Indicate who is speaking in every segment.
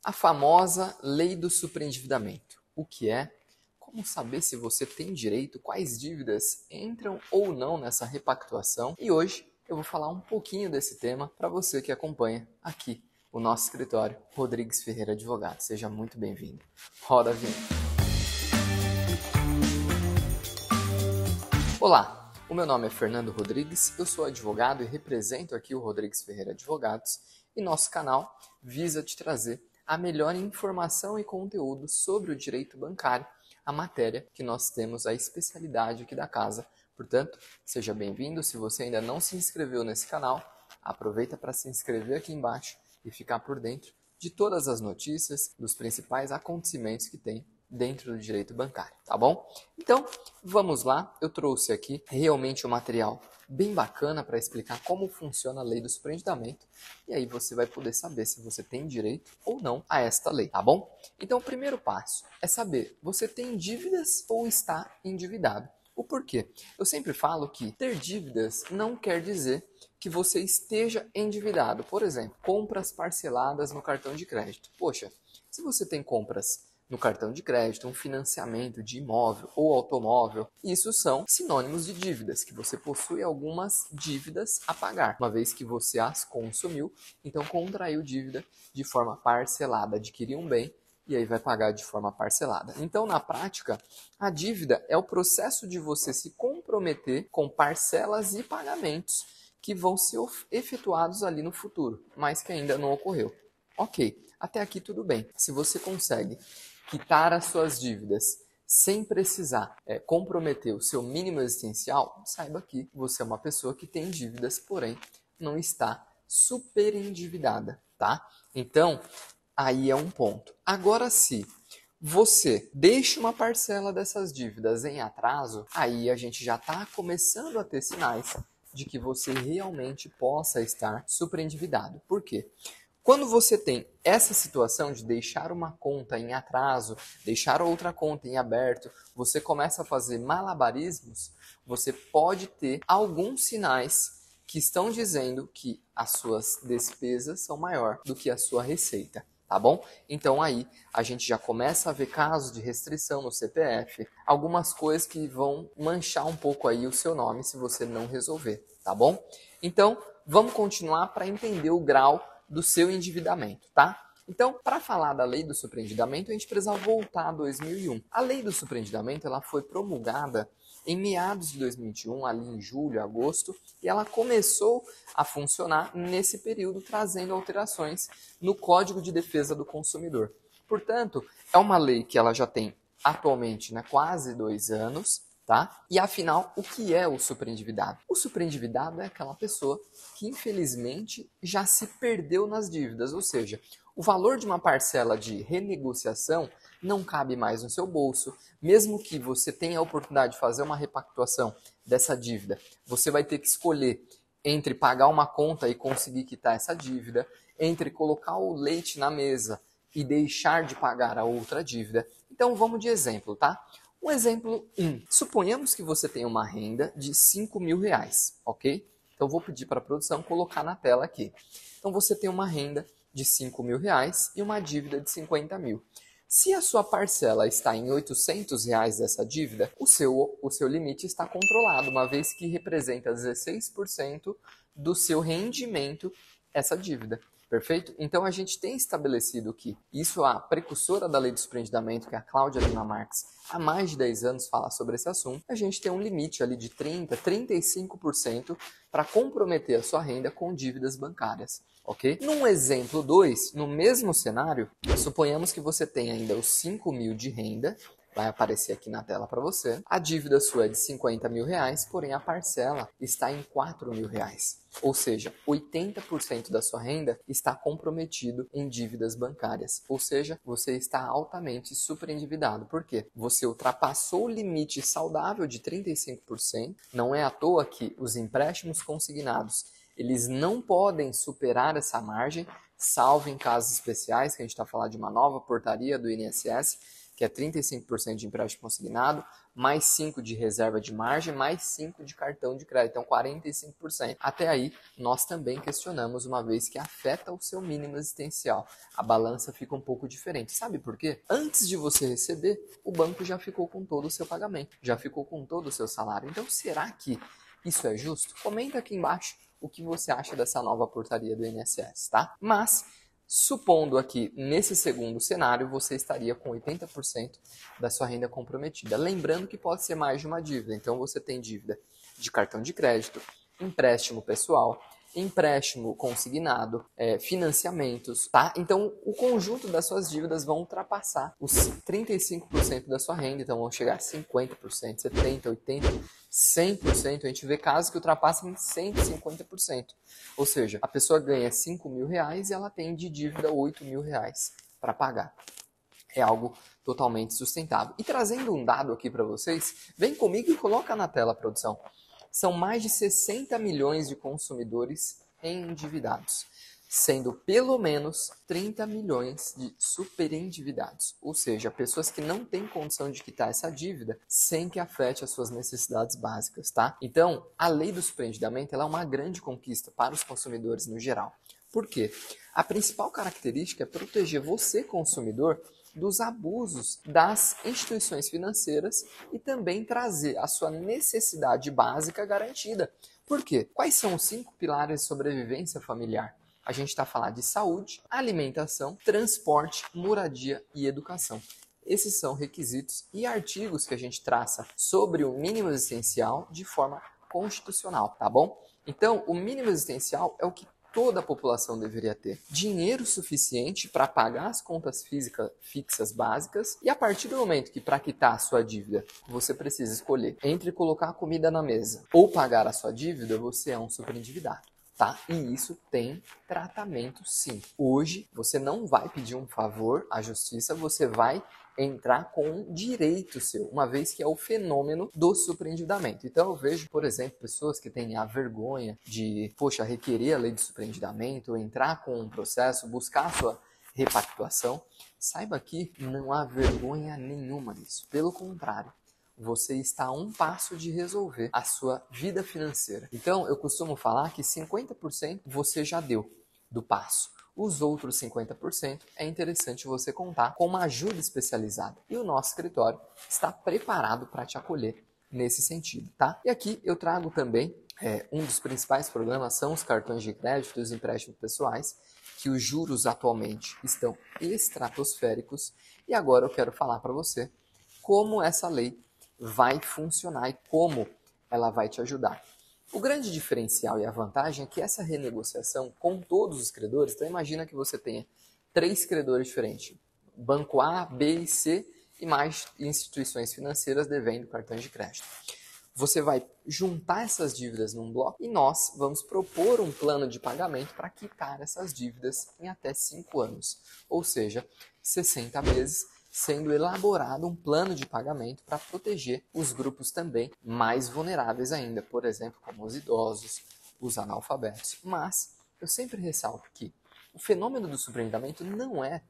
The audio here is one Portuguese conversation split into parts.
Speaker 1: A famosa lei do superendividamento. O que é? Como saber se você tem direito, quais dívidas entram ou não nessa repactuação? E hoje eu vou falar um pouquinho desse tema para você que acompanha aqui o nosso escritório, Rodrigues Ferreira Advogado. Seja muito bem-vindo. Roda a vinheta. Olá, o meu nome é Fernando Rodrigues, eu sou advogado e represento aqui o Rodrigues Ferreira Advogados e nosso canal visa te trazer a melhor informação e conteúdo sobre o direito bancário, a matéria que nós temos a especialidade aqui da casa. Portanto, seja bem-vindo. Se você ainda não se inscreveu nesse canal, aproveita para se inscrever aqui embaixo e ficar por dentro de todas as notícias, dos principais acontecimentos que tem dentro do direito bancário, tá bom? Então, vamos lá. Eu trouxe aqui realmente um material bem bacana para explicar como funciona a lei do superendividamento e aí você vai poder saber se você tem direito ou não a esta lei, tá bom? Então, o primeiro passo é saber, você tem dívidas ou está endividado? O porquê? Eu sempre falo que ter dívidas não quer dizer que você esteja endividado. Por exemplo, compras parceladas no cartão de crédito. Poxa, se você tem compras no cartão de crédito, um financiamento de imóvel ou automóvel, isso são sinônimos de dívidas, que você possui algumas dívidas a pagar, uma vez que você as consumiu, então contraiu dívida de forma parcelada, adquiriu um bem e aí vai pagar de forma parcelada. Então, na prática, a dívida é o processo de você se comprometer com parcelas e pagamentos que vão ser efetuados ali no futuro, mas que ainda não ocorreu. Ok, até aqui tudo bem. Se você consegue quitar as suas dívidas sem precisar comprometer o seu mínimo existencial, saiba que você é uma pessoa que tem dívidas, porém não está super endividada, tá? Então, aí é um ponto. Agora, se você deixa uma parcela dessas dívidas em atraso, aí a gente já está começando a ter sinais de que você realmente possa estar superendividado. Por quê? Quando você tem essa situação de deixar uma conta em atraso, deixar outra conta em aberto, você começa a fazer malabarismos, você pode ter alguns sinais que estão dizendo que as suas despesas são maior do que a sua receita, tá bom? Então aí a gente já começa a ver casos de restrição no CPF, algumas coisas que vão manchar um pouco aí o seu nome se você não resolver, tá bom? Então, vamos continuar para entender o grau do seu endividamento, tá? Então, para falar da lei do superendividamento, a gente precisa voltar a 2001. A lei do superendividamento ela foi promulgada em meados de 2021, ali em julho, agosto, e ela começou a funcionar nesse período, trazendo alterações no Código de Defesa do Consumidor. Portanto, é uma lei que ela já tem atualmente quase 2 anos, tá? E afinal, o que é o superendividado? O superendividado é aquela pessoa que infelizmente já se perdeu nas dívidas, ou seja, o valor de uma parcela de renegociação não cabe mais no seu bolso, mesmo que você tenha a oportunidade de fazer uma repactuação dessa dívida, você vai ter que escolher entre pagar uma conta e conseguir quitar essa dívida, entre colocar o leite na mesa e deixar de pagar a outra dívida. Então vamos de exemplo, tá? Um exemplo 1. Suponhamos que você tem uma renda de R$ 5.000, ok? Então, vou pedir para a produção colocar na tela aqui. Então, você tem uma renda de R$ 5.000 e uma dívida de 50 mil. Se a sua parcela está em R$ 800 dessa dívida, o seu limite está controlado, uma vez que representa 16% do seu rendimento essa dívida. Perfeito? Então, a gente tem estabelecido que isso, a precursora da lei do superendividamento, que é a Cláudia Lima Marques, há mais de 10 anos fala sobre esse assunto, a gente tem um limite ali de 30%, 35% para comprometer a sua renda com dívidas bancárias. Ok? Num exemplo 2, no mesmo cenário, suponhamos que você tem ainda os 5 mil de renda, vai aparecer aqui na tela para você. A dívida sua é de R$ 50.000, porém a parcela está em R$ 4.000. Ou seja, 80% da sua renda está comprometido em dívidas bancárias. Ou seja, você está altamente superendividado. Por quê? Você ultrapassou o limite saudável de 35%. Não é à toa que os empréstimos consignados eles não podem superar essa margem, salvo em casos especiais, que a gente está falando de uma nova portaria do INSS, que é 35% de empréstimo consignado, mais 5% de reserva de margem, mais 5% de cartão de crédito, então 45%. Até aí, nós também questionamos, uma vez que afeta o seu mínimo existencial. A balança fica um pouco diferente. Sabe por quê? Antes de você receber, o banco já ficou com todo o seu pagamento, já ficou com todo o seu salário. Então, será que isso é justo? Comenta aqui embaixo o que você acha dessa nova portaria do INSS, tá? Mas, supondo aqui, nesse segundo cenário, você estaria com 80% da sua renda comprometida. Lembrando que pode ser mais de uma dívida. Então, você tem dívida de cartão de crédito, empréstimo pessoal, empréstimo consignado, financiamentos, tá? Então, o conjunto das suas dívidas vão ultrapassar os 35% da sua renda. Então, vão chegar a 50%, 70%, 80%, 100%. A gente vê casos que ultrapassam 150%. Ou seja, a pessoa ganha R$5.000 e ela tem de dívida R$8.000 para pagar. É algo totalmente sustentável. E trazendo um dado aqui para vocês, vem comigo e coloca na tela, produção. São mais de 60 milhões de consumidores endividados, sendo pelo menos 30 milhões de superendividados, ou seja, pessoas que não têm condição de quitar essa dívida sem que afete as suas necessidades básicas, tá? Então, a lei do superendividamento ela é uma grande conquista para os consumidores no geral. Por quê? A principal característica é proteger você, consumidor, dos abusos das instituições financeiras e também trazer a sua necessidade básica garantida. Por quê? Quais são os 5 pilares de sobrevivência familiar? A gente está falando de saúde, alimentação, transporte, moradia e educação. Esses são requisitos e artigos que a gente traça sobre o mínimo existencial de forma constitucional, tá bom? Então, o mínimo existencial é o que toda a população deveria ter. Dinheiro suficiente para pagar as contas fixas básicas e a partir do momento que para quitar a sua dívida você precisa escolher entre colocar a comida na mesa ou pagar a sua dívida, você é um superendividado. Tá? E isso tem tratamento sim. Hoje você não vai pedir um favor à justiça, você vai entrar com um direito seu, uma vez que é o fenômeno do superendividamento. Então eu vejo, por exemplo, pessoas que têm a vergonha de, requerer a lei de superendividamento, entrar com um processo, buscar a sua repactuação. Saiba que não há vergonha nenhuma nisso. Pelo contrário, você está a um passo de resolver a sua vida financeira. Então, eu costumo falar que 50% você já deu do passo. Os outros 50% é interessante você contar com uma ajuda especializada. E o nosso escritório está preparado para te acolher nesse sentido, tá? E aqui eu trago também, um dos principais problemas são os cartões de crédito e os empréstimos pessoais, que os juros atualmente estão estratosféricos. E agora eu quero falar para você como essa lei vai funcionar e como ela vai te ajudar. O grande diferencial e a vantagem é que essa renegociação com todos os credores, então imagina que você tenha 3 credores diferentes, banco A, B e C e mais instituições financeiras devendo cartões de crédito. Você vai juntar essas dívidas num bloco e nós vamos propor um plano de pagamento para quitar essas dívidas em até 5 anos, ou seja, 60 meses, sendo elaborado um plano de pagamento para proteger os grupos também mais vulneráveis ainda, por exemplo, como os idosos, os analfabetos. Mas eu sempre ressalto que o fenômeno do superendividamento não é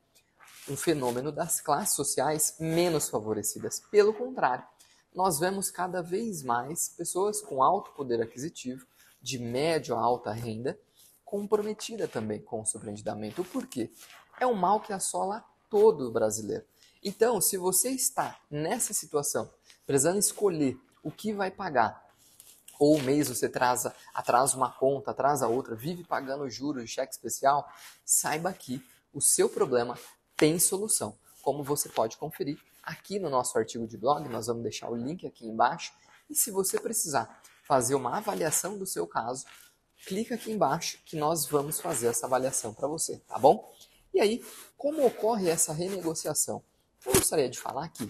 Speaker 1: um fenômeno das classes sociais menos favorecidas. Pelo contrário, nós vemos cada vez mais pessoas com alto poder aquisitivo, de média a alta renda, comprometida também com o superendividamento. Por quê? É um mal que assola todo o brasileiro. Então, se você está nessa situação, precisando escolher o que vai pagar, ou o mês você atrasa uma conta, atrasa outra, vive pagando juros de cheque especial, saiba que o seu problema tem solução. Como você pode conferir aqui no nosso artigo de blog, nós vamos deixar o link aqui embaixo. E se você precisar fazer uma avaliação do seu caso, clica aqui embaixo que nós vamos fazer essa avaliação para você, tá bom? E aí, como ocorre essa renegociação? Eu gostaria de falar que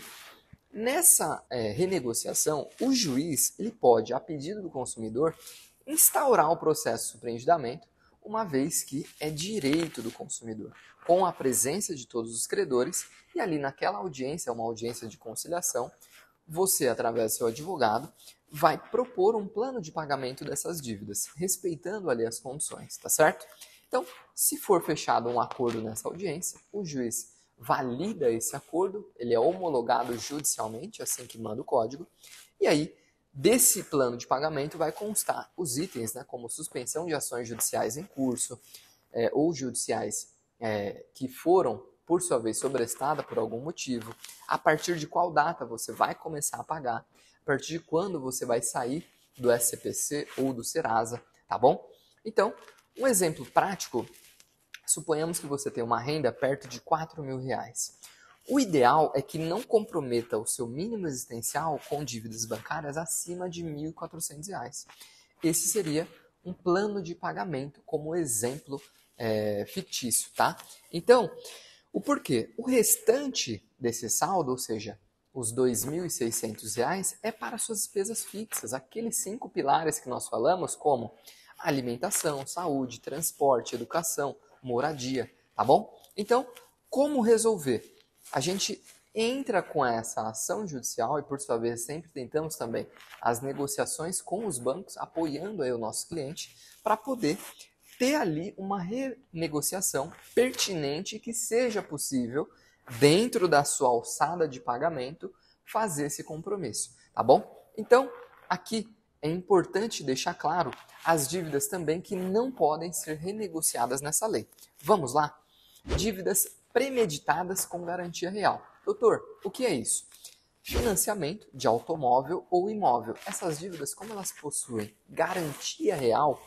Speaker 1: nessa renegociação, o juiz ele pode, a pedido do consumidor, instaurar o processo de superendividamento, uma vez que é direito do consumidor, com a presença de todos os credores, e ali naquela audiência, uma audiência de conciliação, você, através do seu advogado, vai propor um plano de pagamento dessas dívidas, respeitando ali as condições, tá certo? Então, se for fechado um acordo nessa audiência, o juiz valida esse acordo, ele é homologado judicialmente, assim que manda o código, e aí desse plano de pagamento vai constar os itens, né, como suspensão de ações judiciais em curso, ou judiciais que foram, por sua vez, sobrestadas por algum motivo, a partir de qual data você vai começar a pagar, a partir de quando você vai sair do SCPC ou do Serasa, tá bom? Então, um exemplo prático, suponhamos que você tem uma renda perto de R$ 4.000. O ideal é que não comprometa o seu mínimo existencial com dívidas bancárias acima de R$ 1.400. Esse seria um plano de pagamento como exemplo fictício, tá? Então, o porquê? O restante desse saldo, ou seja, os R$ 2.600, é para suas despesas fixas, aqueles 5 pilares que nós falamos, como alimentação, saúde, transporte, educação, moradia, tá bom? Então, como resolver? A gente entra com essa ação judicial e, por sua vez, sempre tentamos também as negociações com os bancos, apoiando aí o nosso cliente, para poder ter ali uma renegociação pertinente que seja possível, dentro da sua alçada de pagamento, fazer esse compromisso, tá bom? Então, aqui é importante deixar claro as dívidas também que não podem ser renegociadas nessa lei. Vamos lá? Dívidas premeditadas com garantia real. Doutor, o que é isso? Financiamento de automóvel ou imóvel. Essas dívidas, como elas possuem garantia real,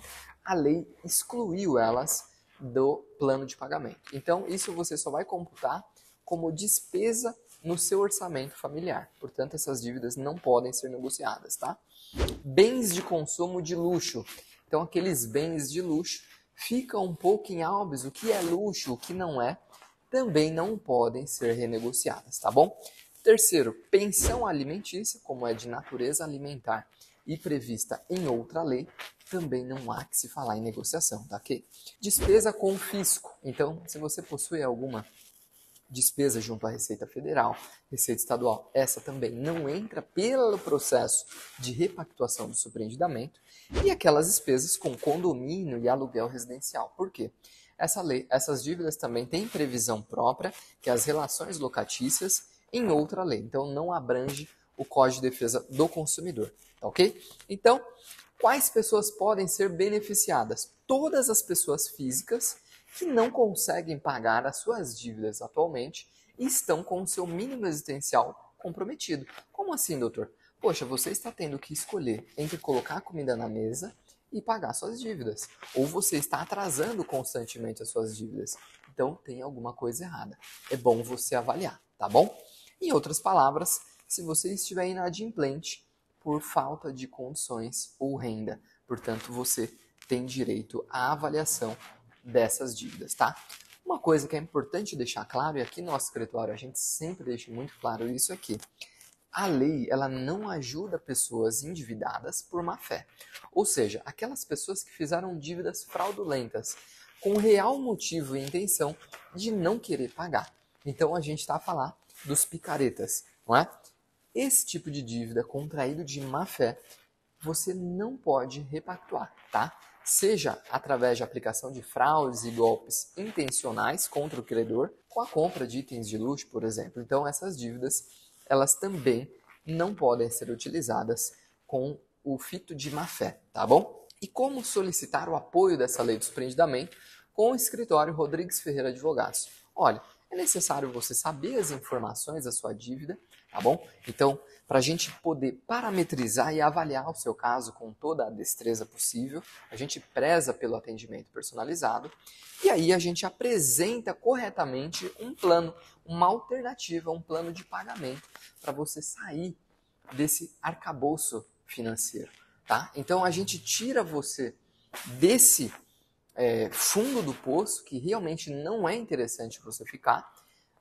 Speaker 1: a lei excluiu elas do plano de pagamento. Então, isso você só vai computar como despesa no seu orçamento familiar. Portanto, essas dívidas não podem ser negociadas, tá? Bens de consumo de luxo. Então, aqueles bens de luxo ficam um pouco em albis, o que é luxo, o que não é, também não podem ser renegociadas, tá bom? Terceiro, pensão alimentícia, como é de natureza alimentar e prevista em outra lei, também não há que se falar em negociação, tá ok? Despesa com fisco. Então, se você possui alguma despesa junto à Receita Federal, Receita Estadual, essa também não entra pelo processo de repactuação do superendividamento, e aquelas despesas com condomínio e aluguel residencial. Por quê? Essas dívidas também têm previsão própria, que é as relações locatícias, em outra lei. Então, não abrange o Código de Defesa do Consumidor, tá ok? Então, quais pessoas podem ser beneficiadas? Todas as pessoas físicas que não conseguem pagar as suas dívidas atualmente e estão com o seu mínimo existencial comprometido. Como assim, doutor? Poxa, você está tendo que escolher entre colocar comida na mesa e pagar suas dívidas. Ou você está atrasando constantemente as suas dívidas. Então, tem alguma coisa errada. É bom você avaliar, tá bom? Em outras palavras, se você estiver inadimplente por falta de condições ou renda, portanto, você tem direito à avaliação dessas dívidas, tá? Uma coisa que é importante deixar claro, e aqui no nosso escritório a gente sempre deixa muito claro isso aqui, a lei ela não ajuda pessoas endividadas por má fé. Ou seja, aquelas pessoas que fizeram dívidas fraudulentas com real motivo e intenção de não querer pagar. Então a gente está a falar dos picaretas, não é? Esse tipo de dívida contraído de má fé, você não pode repactuar, tá? Seja através de aplicação de fraudes e golpes intencionais contra o credor, com a compra de itens de luxo, por exemplo. Então, essas dívidas, elas também não podem ser utilizadas com o fito de má-fé, tá bom? E como solicitar o apoio dessa lei do superendividamento com o escritório Rodrigues Ferreira Advogados? Olha, é necessário você saber as informações da sua dívida, tá bom? Então, para a gente poder parametrizar e avaliar o seu caso com toda a destreza possível, a gente preza pelo atendimento personalizado e aí a gente apresenta corretamente um plano, uma alternativa, um plano de pagamento para você sair desse arcabouço financeiro, tá? Então, a gente tira você desse fundo do poço, que realmente não é interessante você ficar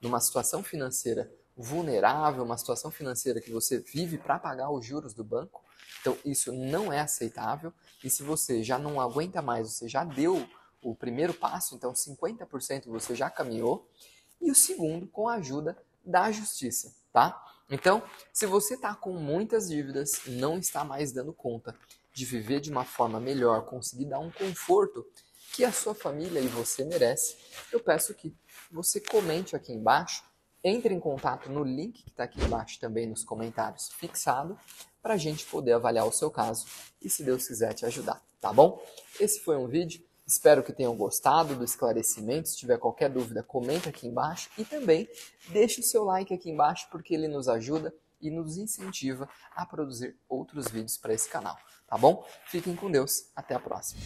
Speaker 1: numa situação financeira vulnerável, uma situação financeira que você vive para pagar os juros do banco. Então, isso não é aceitável. E se você já não aguenta mais, você já deu o primeiro passo, então 50% você já caminhou. E o segundo, com a ajuda da justiça, tá? Então, se você está com muitas dívidas, não está mais dando conta de viver de uma forma melhor, conseguir dar um conforto que a sua família e você merece, eu peço que você comente aqui embaixo, entre em contato no link que está aqui embaixo também nos comentários fixado, para a gente poder avaliar o seu caso e, se Deus quiser, te ajudar, tá bom? Esse foi um vídeo, espero que tenham gostado do esclarecimento. Se tiver qualquer dúvida, comenta aqui embaixo e também deixe o seu like aqui embaixo, porque ele nos ajuda e nos incentiva a produzir outros vídeos para esse canal, tá bom? Fiquem com Deus, até a próxima!